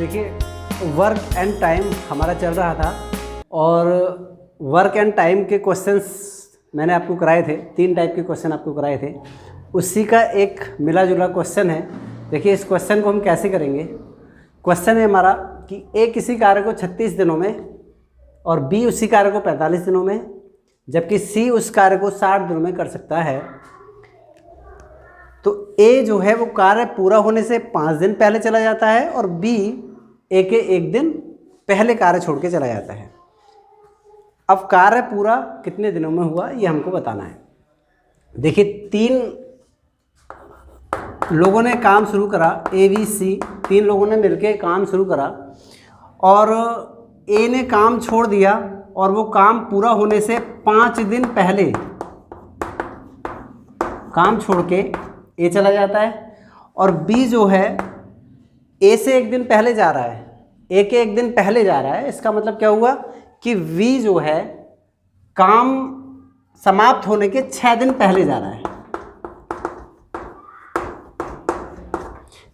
देखिए work and time हमारा चल रहा था और वर्क एंड टाइम के क्वेश्चंस मैंने आपको कराए थे, 3 टाइप के क्वेश्चन आपको कराए थे। उसी का एक मिला जुला क्वेश्चन है। देखिए इस क्वेश्चन को हम कैसे करेंगे। क्वेश्चन है हमारा कि ए किसी कार्य को 36 दिनों में और बी उसी कार्य को 45 दिनों में, जबकि सी उस कार्य को 60 दिनों में कर सकता है। तो ए जो है वो कार्य पूरा होने से 5 दिन पहले चला जाता है और बी ए के 1 दिन पहले कार्य छोड़ के चला जाता है। अब कार्य पूरा कितने दिनों में हुआ ये हमको बताना है। देखिए 3 लोगों ने काम शुरू करा, ए बी सी 3 लोगों ने मिलकर काम शुरू करा और ए ने काम छोड़ दिया और वो काम पूरा होने से 5 दिन पहले काम छोड़ के ए चला जाता है और बी जो है ए से 1 दिन पहले जा रहा है, ए के 1 दिन पहले जा रहा है। इसका मतलब क्या हुआ कि वी जो है काम समाप्त होने के 6 दिन पहले जा रहा है।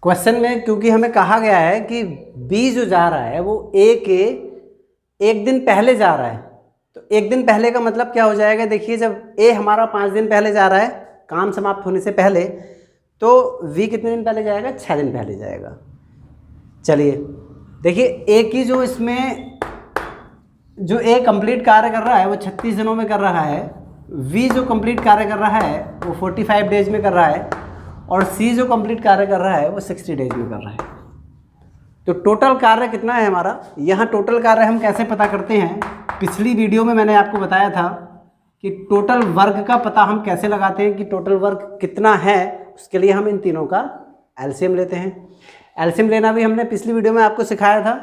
क्वेश्चन में क्योंकि हमें कहा गया है कि बी जो जा रहा है वो ए के 1 दिन पहले जा रहा है, तो 1 दिन पहले का मतलब क्या हो जाएगा। देखिए जब ए हमारा 5 दिन पहले जा रहा है काम समाप्त होने से पहले, तो वी कितने दिन पहले जाएगा, 6 दिन पहले जाएगा। चलिए देखिए ए की जो इसमें जो ए कंप्लीट कार्य कर रहा है वो 36 दिनों में कर रहा है, वी जो कंप्लीट कार्य कर रहा है वो 45 डेज में कर रहा है और सी जो कंप्लीट कार्य कर रहा है वो 60 डेज में कर रहा है। तो टोटल कार्य कितना है हमारा। यहाँ टोटल कार्य हम कैसे पता करते हैं, पिछली वीडियो में मैंने आपको बताया था कि टोटल वर्क का पता हम कैसे लगाते हैं कि टोटल वर्क कितना है। उसके लिए हम इन तीनों का एलसीएम लेते हैं। एलसीएम लेना भी हमने पिछली वीडियो में आपको सिखाया था।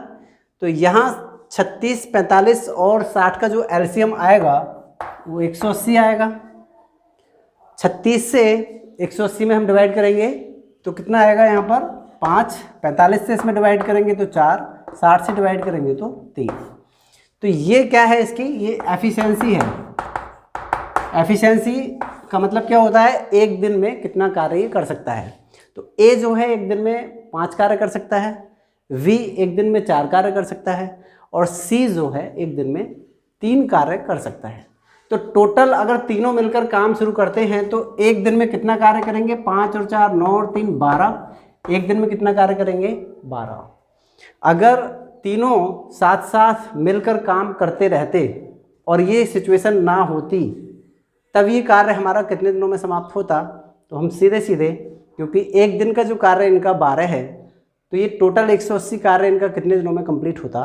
तो यहाँ 36, 45 और 60 का जो एलसीएम आएगा वो 180 आएगा। 36 से 180 में हम डिवाइड करेंगे तो कितना आएगा यहाँ पर 5, 45 से इसमें डिवाइड करेंगे तो 4, 60 से डिवाइड करेंगे तो 3। तो ये क्या है इसकी, ये एफिशिएंसी है। एफिशिएंसी का मतलब क्या होता है, 1 दिन में कितना कार्य ये कर सकता है। तो ए जो है 1 दिन में 5 कार्य कर सकता है, वी 1 दिन में 4 कार्य कर सकता है और सी जो है 1 दिन में 3 कार्य कर सकता है। तो टोटल अगर तीनों मिलकर काम शुरू करते हैं तो 1 दिन में कितना कार्य करेंगे, 5 और 4 9 और 3 12। 1 दिन में कितना कार्य करेंगे, 12। अगर तीनों साथ साथ मिलकर काम करते रहते और ये सिचुएशन ना होती तब ये कार्य हमारा कितने दिनों में समाप्त होता। तो हम सीधे सीधे, क्योंकि 1 दिन का जो कार्य इनका 12 है तो ये टोटल 180 कार्य इनका कितने दिनों में कंप्लीट होता।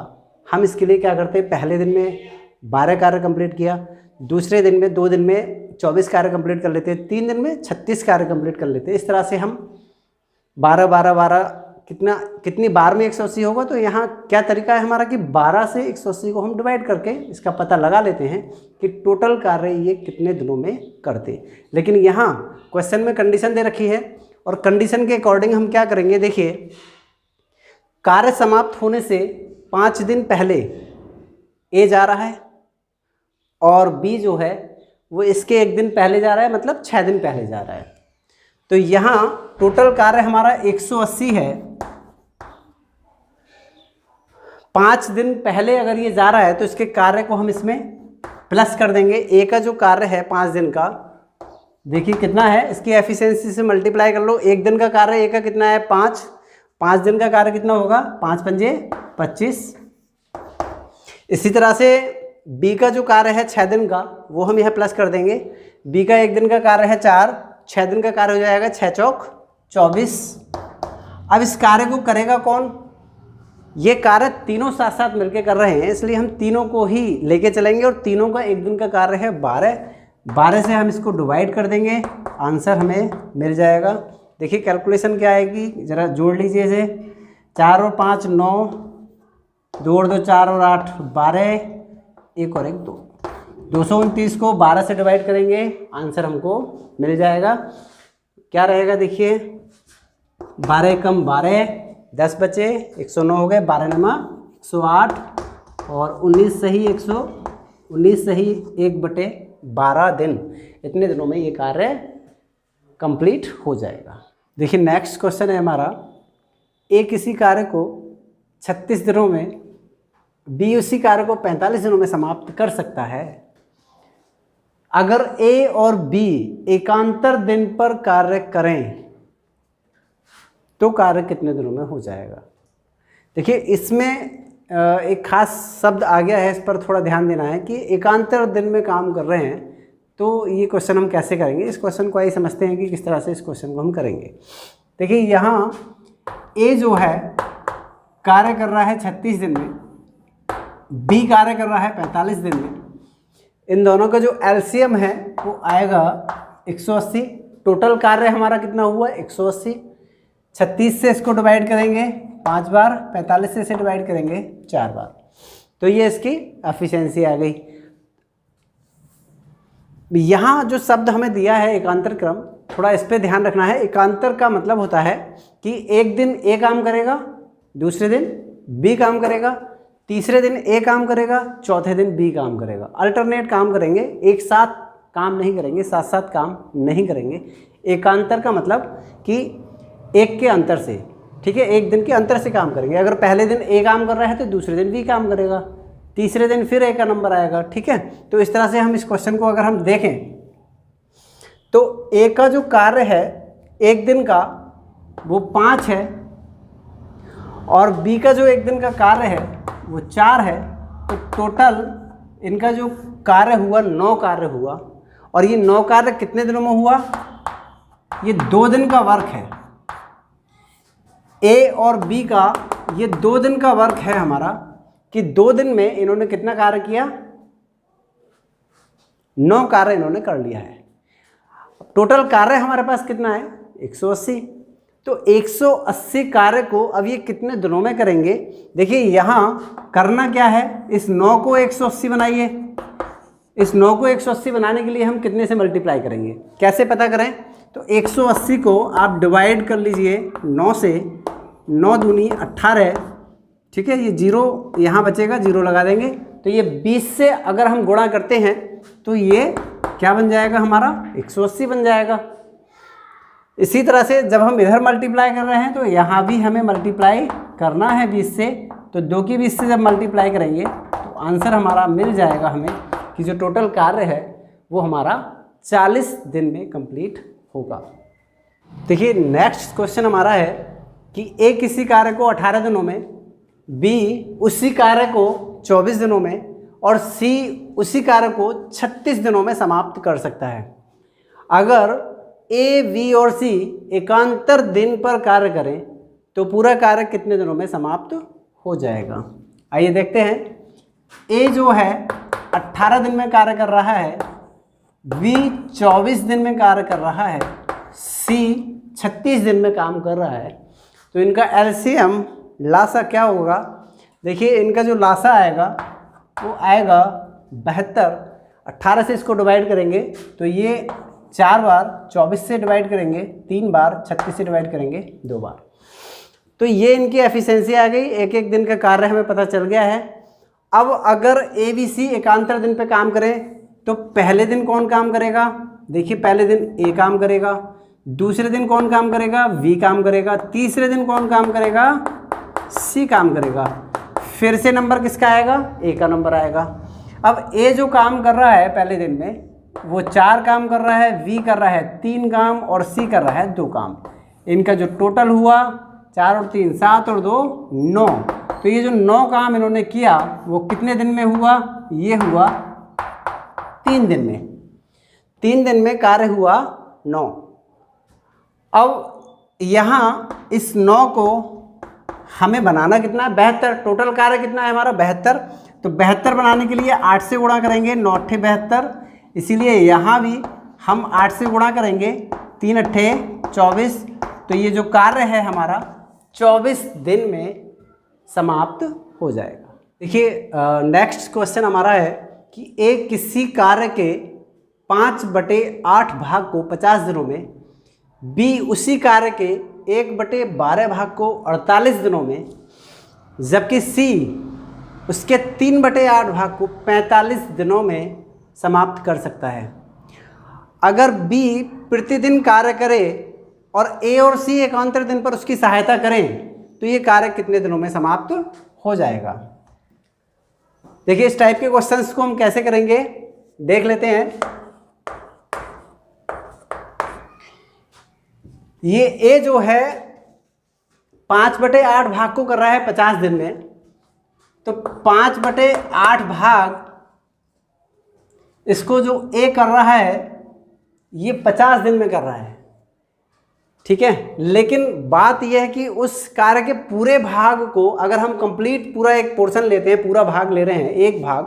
हम इसके लिए क्या करते हैं, पहले दिन में 12 कार्य कंप्लीट किया, दूसरे दिन में 2 दिन में 24 कार्य कंप्लीट कर लेते हैं, 3 दिन में 36 कार्य कंप्लीट कर लेते हैं। इस तरह से हम 12 12 12 कितनी बार में 180 होगा। तो यहाँ क्या तरीका है हमारा कि 12 से 180 को हम डिवाइड करके इसका पता लगा लेते हैं कि टोटल कार्य ये कितने दिनों में करते। लेकिन यहाँ क्वेश्चन में कंडीशन दे रखी है और कंडीशन के अकॉर्डिंग हम क्या करेंगे। देखिए कार्य समाप्त होने से 5 दिन पहले ए जा रहा है और बी जो है वो इसके 1 दिन पहले जा रहा है, मतलब 6 दिन पहले जा रहा है। तो यहाँ टोटल कार्य हमारा 180 है। 5 दिन पहले अगर ये जा रहा है तो इसके कार्य को हम इसमें प्लस कर देंगे। ए का जो कार्य है 5 दिन का, देखिए कितना है, इसकी एफिशिएंसी से मल्टीप्लाई कर लो। 1 दिन का कार्य ए का कितना है, 5। 5 दिन का कार्य कितना होगा, 5 पंजे 25। इसी तरह से बी का जो कार्य है 6 दिन का वो हम यहाँ प्लस कर देंगे। बी का 1 दिन का कार्य है 4, 6 दिन का कार्य हो जाएगा 6 चौक 24। अब इस कार्य को करेगा कौन, ये कार्य तीनों साथ साथ मिलके कर रहे हैं, इसलिए हम तीनों को ही लेके चलेंगे और तीनों का 1 दिन का कार्य है 12। 12 से हम इसको डिवाइड कर देंगे, आंसर हमें मिल जाएगा। देखिए कैलकुलेशन क्या आएगी, ज़रा जोड़ लीजिए इसे। 4 और 5 9, 2 और 2 4 और 8 12, 1 और 1 2। 229 को 12 से डिवाइड करेंगे, आंसर हमको मिल जाएगा। क्या रहेगा, देखिए 12 कम 12, 10 बचे, 109 हो गए, 12 नमा 108 और 19 सही 19 सही 1/12 दिन। इतने दिनों में ये कार्य कंप्लीट हो जाएगा। देखिए नेक्स्ट क्वेश्चन है हमारा, ए किसी कार्य को 36 दिनों में, बी उसी कार्य को 45 दिनों में समाप्त कर सकता है। अगर ए और बी एकांतर दिन पर कार्य करें तो कार्य कितने दिनों में हो जाएगा। देखिए इसमें एक खास शब्द आ गया है, इस पर थोड़ा ध्यान देना है कि एकांतर दिन में काम कर रहे हैं तो ये क्वेश्चन हम कैसे करेंगे। इस क्वेश्चन को आइए समझते हैं कि किस तरह से इस क्वेश्चन को हम करेंगे। देखिए यहाँ ए जो है कार्य कर रहा है 36 दिन में, बी कार्य कर रहा है 45 दिन में। इन दोनों का जो एलसीएम है वो आएगा 180। टोटल कार्य हमारा कितना हुआ 180। 36 से इसको डिवाइड करेंगे 5 बार, 45 से इसे डिवाइड करेंगे 4 बार, तो ये इसकी एफिशिएंसी आ गई। यहाँ जो शब्द हमें दिया है एकांतर क्रम, थोड़ा इस पर ध्यान रखना है। एकांतर का मतलब होता है कि एक दिन ए काम करेगा, दूसरे दिन बी काम करेगा, तीसरे दिन ए काम करेगा, चौथे दिन बी काम करेगा। अल्टरनेट काम करेंगे, एक साथ काम नहीं करेंगे, साथ साथ काम नहीं करेंगे। एकांतर का मतलब कि एक के अंतर से, ठीक है, एक दिन के अंतर से काम करेंगे। अगर पहले दिन ए काम कर रहा है तो दूसरे दिन बी काम करेगा, तीसरे दिन फिर ए का नंबर आएगा, ठीक है। तो इस तरह से हम इस क्वेश्चन को अगर हम देखें तो ए का जो कार्य है एक दिन का वो 5 है और बी का जो एक दिन का कार्य है वो 4 है। तो टोटल इनका जो कार्य हुआ 9 कार्य हुआ। और ये 9 कार्य कितने दिनों में हुआ, ये 2 दिन का वर्क है। ए और बी का ये 2 दिन का वर्क है हमारा, कि 2 दिन में इन्होंने कितना कार्य किया, 9 कार्य इन्होंने कर लिया है। टोटल कार्य हमारे पास कितना है 180। तो 180 कार्य को अब ये कितने दिनों में करेंगे। देखिए यहाँ करना क्या है, इस 9 को 180 बनाइए। इस 9 को 180 बनाने के लिए हम कितने से मल्टीप्लाई करेंगे, कैसे पता करें। तो 180 को आप डिवाइड कर लीजिए 9 से, 9 दूनी 18, ठीक है। ये 0 यहाँ बचेगा, 0 लगा देंगे। तो ये 20 से अगर हम गुणा करते हैं तो ये क्या बन जाएगा हमारा 180 बन जाएगा। इसी तरह से जब हम इधर मल्टीप्लाई कर रहे हैं तो यहाँ भी हमें मल्टीप्लाई करना है 20 से। तो 2 की 20 से जब मल्टीप्लाई करेंगे तो आंसर हमारा मिल जाएगा हमें कि जो टोटल कार्य है वो हमारा 40 दिन में कंप्लीट होगा। देखिए नेक्स्ट क्वेश्चन हमारा है कि ए किसी कार्य को 18 दिनों में, बी उसी कार्य को 24 दिनों में और सी उसी कार्य को 36 दिनों में समाप्त कर सकता है। अगर ए, बी और सी एकांतर दिन पर कार्य करें तो पूरा कार्य कितने दिनों में समाप्त हो जाएगा। आइए देखते हैं। ए जो है 18 दिन में कार्य कर रहा है, बी 24 दिन में कार्य कर रहा है, सी 36 दिन में काम कर रहा है। तो इनका एलसीएम लासा क्या होगा, देखिए इनका जो लासा आएगा वो आएगा 72। 18 से इसको डिवाइड करेंगे तो ये 4 बार, 24 से डिवाइड करेंगे 3 बार, 36 से डिवाइड करेंगे 2 बार। तो ये इनकी एफिशिएंसी आ गई। एक एक दिन का कार्य हमें पता चल गया है। अब अगर ए बी सी एकांतर दिन पे काम करें तो पहले दिन कौन काम करेगा, देखिए पहले दिन ए काम करेगा, दूसरे दिन कौन काम करेगा, बी काम करेगा, तीसरे दिन कौन काम करेगा, सी काम करेगा। फिर से नंबर किसका आएगा, ए का नंबर आएगा। अब ए जो काम कर रहा है पहले दिन में वो 4 काम कर रहा है, बी कर रहा है 3 काम और सी कर रहा है 2 काम। इनका जो टोटल हुआ 4 और 3 7 और 2 9। तो ये जो 9 काम इन्होंने किया वो कितने दिन में हुआ, ये हुआ 3 दिन में। 3 दिन में कार्य हुआ 9। अब यहाँ इस 9 को हमें बनाना कितना है 72। टोटल कार्य कितना है हमारा 72। तो 72 बनाने के लिए 8 से गुणा करेंगे, 9 8 72। इसीलिए यहाँ भी हम 8 से गुणा करेंगे, 3 8 24। तो ये जो कार्य है हमारा 24 दिन में समाप्त हो जाएगा। देखिए नेक्स्ट क्वेश्चन हमारा है कि ए किसी कार्य के 5/8 भाग को 50 दिनों में, बी उसी कार्य के 1/12 भाग को 48 दिनों में, जबकि सी उसके 3/8 भाग को 45 दिनों में समाप्त कर सकता है। अगर बी प्रतिदिन कार्य करे और ए और सी एकांतर दिन पर उसकी सहायता करें तो ये कार्य कितने दिनों में समाप्त हो जाएगा। देखिए इस टाइप के क्वेश्चंस को हम कैसे करेंगे देख लेते हैं। ये ए जो है 5/8 भाग को कर रहा है 50 दिन में, तो 5/8 भाग इसको जो ए कर रहा है ये 50 दिन में कर रहा है, ठीक है। लेकिन बात यह है कि उस कार्य के पूरे भाग को अगर हम कंप्लीट पूरा एक पोर्शन लेते हैं, पूरा भाग ले रहे हैं एक भाग,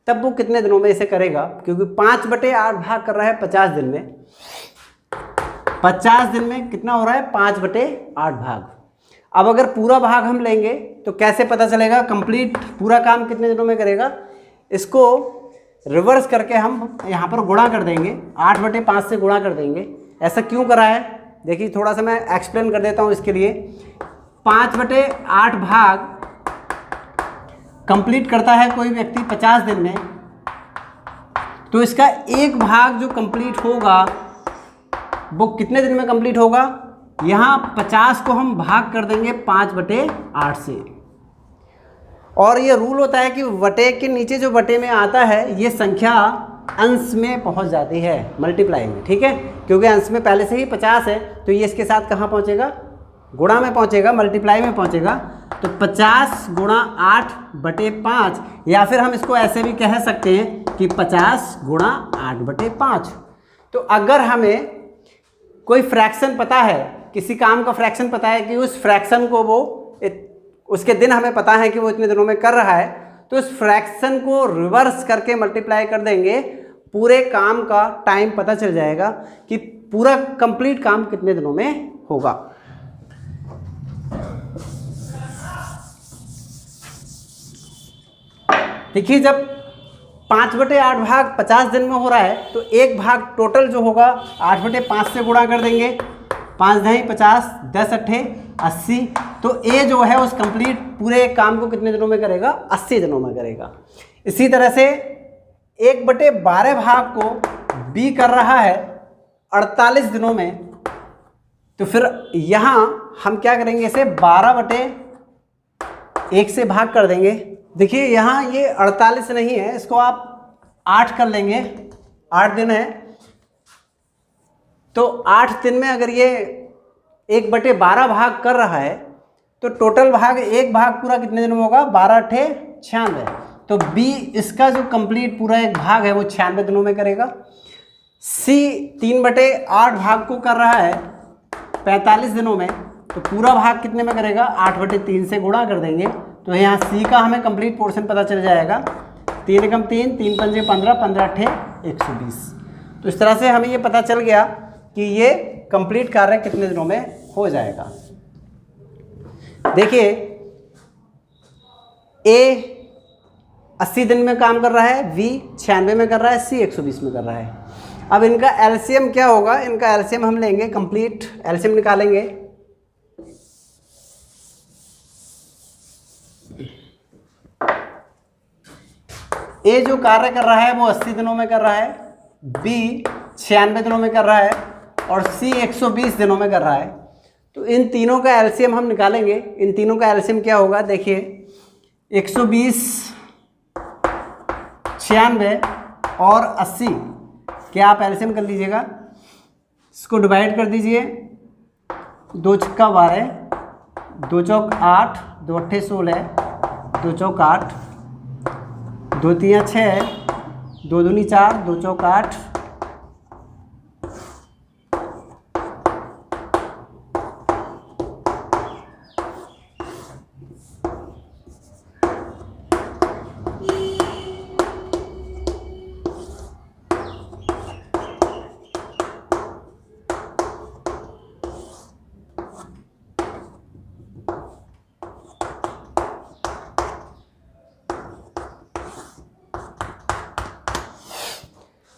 तब वो कितने दिनों में इसे करेगा, क्योंकि 5/8 भाग कर रहा है 50 दिन में। 50 दिन में कितना हो रहा है 5/8 भाग। अब अगर पूरा भाग हम लेंगे तो कैसे पता चलेगा कंप्लीट पूरा काम कितने दिनों में करेगा। इसको रिवर्स करके हम यहाँ पर गुणा कर देंगे, 8/5 से गुणा कर देंगे। ऐसा क्यों करा है देखिए, थोड़ा सा मैं एक्सप्लेन कर देता हूँ इसके लिए। 5/8 भाग कंप्लीट करता है कोई व्यक्ति 50 दिन में, तो इसका एक भाग जो कंप्लीट होगा वो कितने दिन में कंप्लीट होगा। यहाँ 50 को हम भाग कर देंगे 5/8 से, और ये रूल होता है कि वटे के नीचे जो वटे में आता है ये संख्या अंश में पहुंच जाती है, मल्टीप्लाई में, ठीक है। क्योंकि अंश में पहले से ही 50 है, तो ये इसके साथ कहाँ पहुंचेगा, गुणा में पहुंचेगा, मल्टीप्लाई में पहुंचेगा। तो 50 × 8/5, या फिर हम इसको ऐसे भी कह सकते हैं कि 50 × 8/5। तो अगर हमें कोई फ्रैक्शन पता है, किसी काम का फ्रैक्शन पता है कि उस फ्रैक्शन को वो उसके दिन हमें पता है कि वो इतने दिनों में कर रहा है, तो उस फ्रैक्शन को रिवर्स करके मल्टीप्लाई कर देंगे, पूरे काम का टाइम पता चल जाएगा कि पूरा कंप्लीट काम कितने दिनों में होगा। देखिए जब 5/8 भाग 50 दिन में हो रहा है, तो एक भाग टोटल जो होगा 8/5 से गुणा कर देंगे, 5 × 50, 10 × 80। तो ए जो है उस कंप्लीट पूरे काम को कितने दिनों में करेगा, 80 दिनों में करेगा। इसी तरह से 1/12 भाग को बी कर रहा है 48 दिनों में, तो फिर यहाँ हम क्या करेंगे, इसे 12/1 से भाग कर देंगे। देखिए यहाँ ये 48 नहीं है, इसको आप 8 कर लेंगे, 8 दिन है, तो 8 दिन में अगर ये 1/12 भाग कर रहा है, तो टोटल भाग एक भाग पूरा कितने दिन में होगा, 12 × 8 = 96। तो बी इसका जो कंप्लीट पूरा एक भाग है वो 96 दिनों में करेगा। सी 3/8 भाग को कर रहा है 45 दिनों में, तो पूरा भाग कितने में करेगा, 8/3 से गुणा कर देंगे। तो यहाँ सी का हमें कंप्लीट पोर्शन पता चल जाएगा, 3 × 3, 3 × 5 = 15, 15 × 8 = 120। तो इस तरह से हमें ये पता चल गया कि ये कंप्लीट कार्य कितने दिनों में हो जाएगा। देखिए ए 80 दिन में काम कर रहा है, बी 96 में कर रहा है, सी 120 में कर रहा है। अब इनका एलसीएम क्या होगा, इनका एलसीएम हम लेंगे, कंप्लीट एलसीएम निकालेंगे। ए जो कार्य कर रहा है वो 80 दिनों में कर रहा है, बी 96 दिनों में कर रहा है, और सी 120 दिनों में कर रहा है। तो इन तीनों का एलसीएम हम निकालेंगे। इन तीनों का एलसीएम क्या होगा, देखिए 120, 96 और 80 क्या आप एलसीएम कर लीजिएगा, इसको डिवाइड कर दीजिए। 2 × 12, 2 × 8, 2 × 16, 2 × 8, 2 × 3 = 6, 2 × 2 = 4, 2 × 8।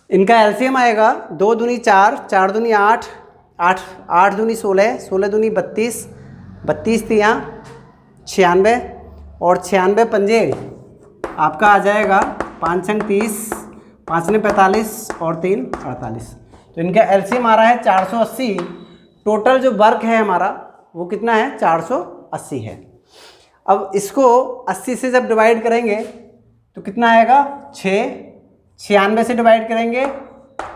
इनका एलसीएम आएगा 2 दूनी 4, 4 दूनी 8, 8 दूनी 16, 16 दूनी 32, 32 तियाँ 96 और 96 पंजे आपका आ जाएगा 5 × 30, 5 × 45 और 3 × 48। तो इनका एलसीएम आ रहा है 480। टोटल जो वर्क है हमारा वो कितना है, 480 80 है। अब इसको 80 से जब डिवाइड करेंगे तो कितना आएगा 6, 96 से डिवाइड करेंगे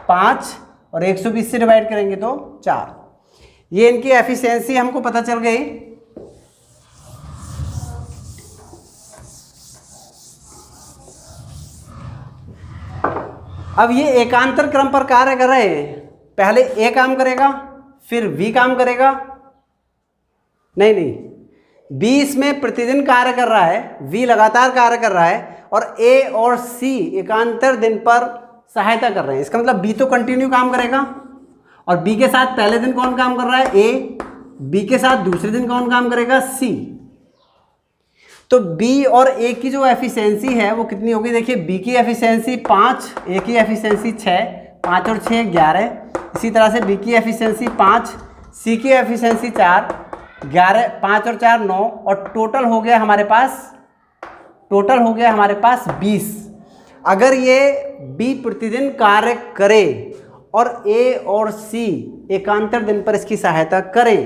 5 और 120 से डिवाइड करेंगे तो 4। ये इनकी एफिशिएंसी हमको पता चल गई। अब ये एकांतर क्रम पर कार्य कर रहे हैं, पहले ए काम करेगा फिर बी काम करेगा, नहीं, बी इसमें प्रतिदिन कार्य कर रहा है, वी लगातार कार्य कर रहा है और ए और सी एकांतर दिन पर सहायता कर रहे हैं। इसका मतलब बी तो कंटिन्यू काम करेगा और बी के साथ पहले दिन कौन काम कर रहा है ए, बी के साथ दूसरे दिन कौन काम करेगा सी। तो बी और ए की जो एफिशिएंसी है वो कितनी होगी, देखिए बी की एफिशिएंसी 5, ए की एफिशिएंसी 6, 5 और 6 11। इसी तरह से बी की एफिशिएंसी 5, सी की एफिशिएंसी 4, 11, 5 और 4 9 और टोटल हो गया हमारे पास 20। अगर ये बी प्रतिदिन कार्य करे और ए और सी एकांतर दिन पर इसकी सहायता करें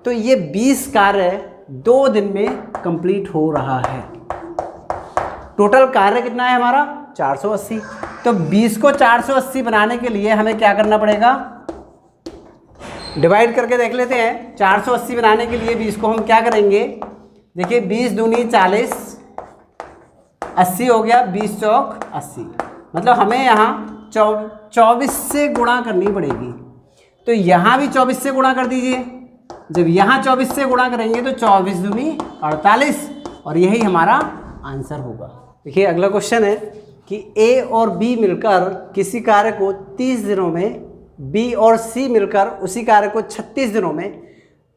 तो ये 20 कार्य 2 दिन में कंप्लीट हो रहा है। टोटल कार्य कितना है हमारा 480। तो 20 को 480 बनाने के लिए हमें क्या करना पड़ेगा, डिवाइड करके देख लेते हैं। 480 बनाने के लिए 20 को हम क्या करेंगे, देखिए 20 दूनी 40, 80 हो गया, 20 चौक 80। मतलब हमें यहाँ 24 से गुणा करनी पड़ेगी। तो यहाँ भी 24 से गुणा कर दीजिए। जब यहाँ 24 से गुणा करेंगे तो 24 दूनी 48 और यही हमारा आंसर होगा। देखिए अगला क्वेश्चन है कि ए और बी मिलकर किसी कार्य को 30 दिनों में, बी और सी मिलकर उसी कार्य को 36 दिनों में,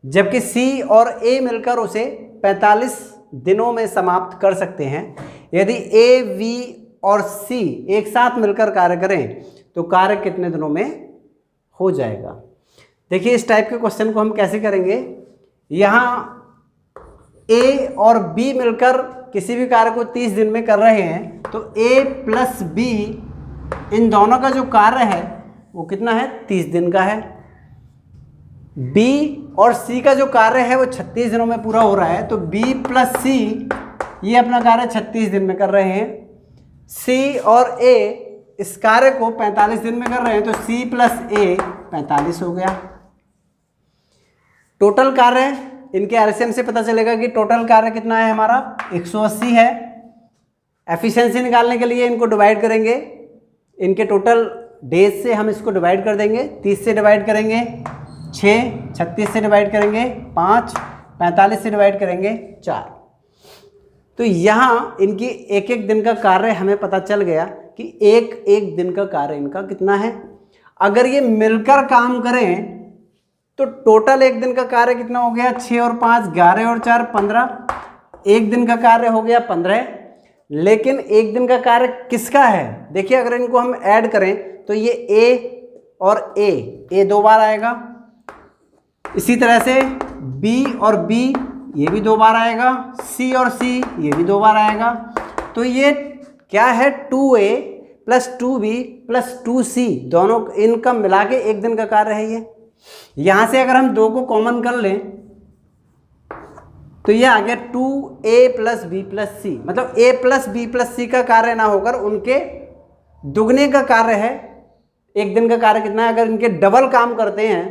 जबकि सी और ए मिलकर उसे 45 दिनों में समाप्त कर सकते हैं। यदि ए, बी और सी एक साथ मिलकर कार्य करें तो कार्य कितने दिनों में हो जाएगा। देखिए इस टाइप के क्वेश्चन को हम कैसे करेंगे, यहाँ ए और बी मिलकर किसी भी कार्य को 30 दिन में कर रहे हैं तो ए प्लस बी इन दोनों का जो कार्य है वो कितना है 30 दिन का है। बी और सी का जो कार्य है वो 36 दिनों में पूरा हो रहा है। तो बी प्लस सी ये अपना कार्य 36 दिन में कर रहे हैं। सी और ए इस कार्य को 45 दिन में कर रहे हैं तो सी प्लस ए 45 हो गया। टोटल कार्य इनके एलसीएम से पता चलेगा कि टोटल कार्य कितना है हमारा 180 है। एफिशिएंसी निकालने के लिए इनको डिवाइड करेंगे, इनके टोटल डेज से हम इसको डिवाइड कर देंगे। 30 से डिवाइड करेंगे 6, 36 से डिवाइड करेंगे 5, 45 से डिवाइड करेंगे 4। तो यहाँ इनकी एक एक दिन का कार्य हमें पता चल गया कि एक एक दिन का कार्य इनका कितना है। अगर ये मिलकर काम करें तो टोटल एक दिन का कार्य कितना हो गया 6 और 5 11 और 4 15। एक दिन का कार्य हो गया 15। लेकिन एक दिन का कार्य किसका है, देखिए अगर इनको हम ऐड करें तो ये ए और ए 2 बार आएगा। इसी तरह से बी और बी ये भी 2 बार आएगा, सी और सी ये भी 2 बार आएगा। तो ये क्या है 2a plus 2b plus 2c दोनों इनका मिला के एक दिन का कार्य है ये। यहाँ से अगर हम 2 को कॉमन कर लें तो ये आ गया 2a प्लस b प्लस सी। मतलब a प्लस b प्लस सी का कार्य ना होकर उनके दुगने का कार्य है। एक दिन का कार्य कितना है, अगर इनके डबल काम करते हैं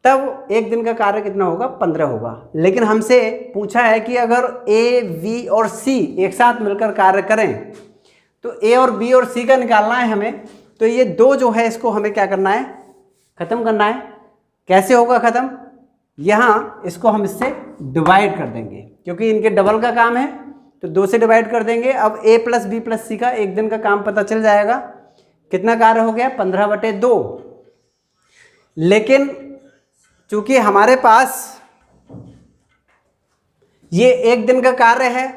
तब एक दिन का कार्य कितना होगा 15 होगा। लेकिन हमसे पूछा है कि अगर ए, बी और सी एक साथ मिलकर कार्य करें तो ए और बी और सी का निकालना है हमें। तो ये 2 जो है इसको हमें क्या करना है, ख़त्म करना है। कैसे होगा ख़त्म, यहाँ इसको हम इससे डिवाइड कर देंगे क्योंकि इनके डबल का काम है तो 2 से डिवाइड कर देंगे। अब ए प्लस बी प्लस सी का एक दिन का काम पता चल जाएगा। कितना कार्य हो गया 15/2। लेकिन चूंकि हमारे पास ये एक दिन का कार्य है,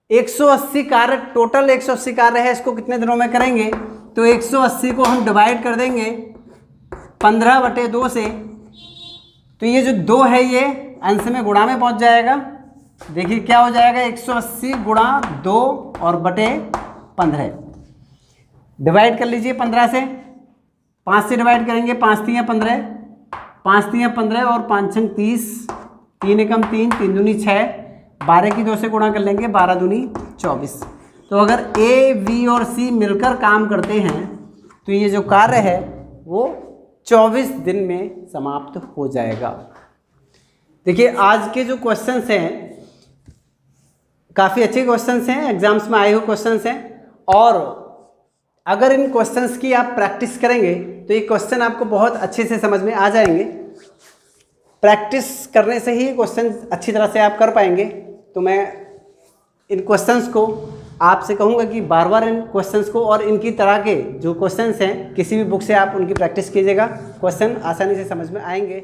180 कार्य टोटल 180 कार्य है, इसको कितने दिनों में करेंगे तो 180 को हम डिवाइड कर देंगे 15/2 से। तो ये जो 2 है ये अंश में गुणा में पहुंच जाएगा। देखिए क्या हो जाएगा 180 गुणा 2 और बटे 15। डिवाइड कर लीजिए 15 से, 5 से डिवाइड करेंगे 5 3 15, 5 3 15 और 5 6 30, 3 एकम 3, 3 दूनी 6, 12 की 2 से गुणा कर लेंगे, 12 दूनी 24। तो अगर ए, बी और सी मिलकर काम करते हैं तो ये जो कार्य है वो 24 दिन में समाप्त हो जाएगा। देखिए आज के जो क्वेश्चंस हैं काफ़ी अच्छे क्वेश्चंस हैं, एग्जाम्स में आए हुए क्वेश्चंस हैं, और अगर इन क्वेश्चंस की आप प्रैक्टिस करेंगे तो ये क्वेश्चन आपको बहुत अच्छे से समझ में आ जाएंगे। प्रैक्टिस करने से ही क्वेश्चन अच्छी तरह से आप कर पाएंगे। तो मैं इन क्वेश्चंस को आपसे कहूँगा कि बार बार इन क्वेश्चंस को और इनकी तरह के जो क्वेश्चंस हैं किसी भी बुक से आप उनकी प्रैक्टिस कीजिएगा, क्वेश्चन आसानी से समझ में आएंगे।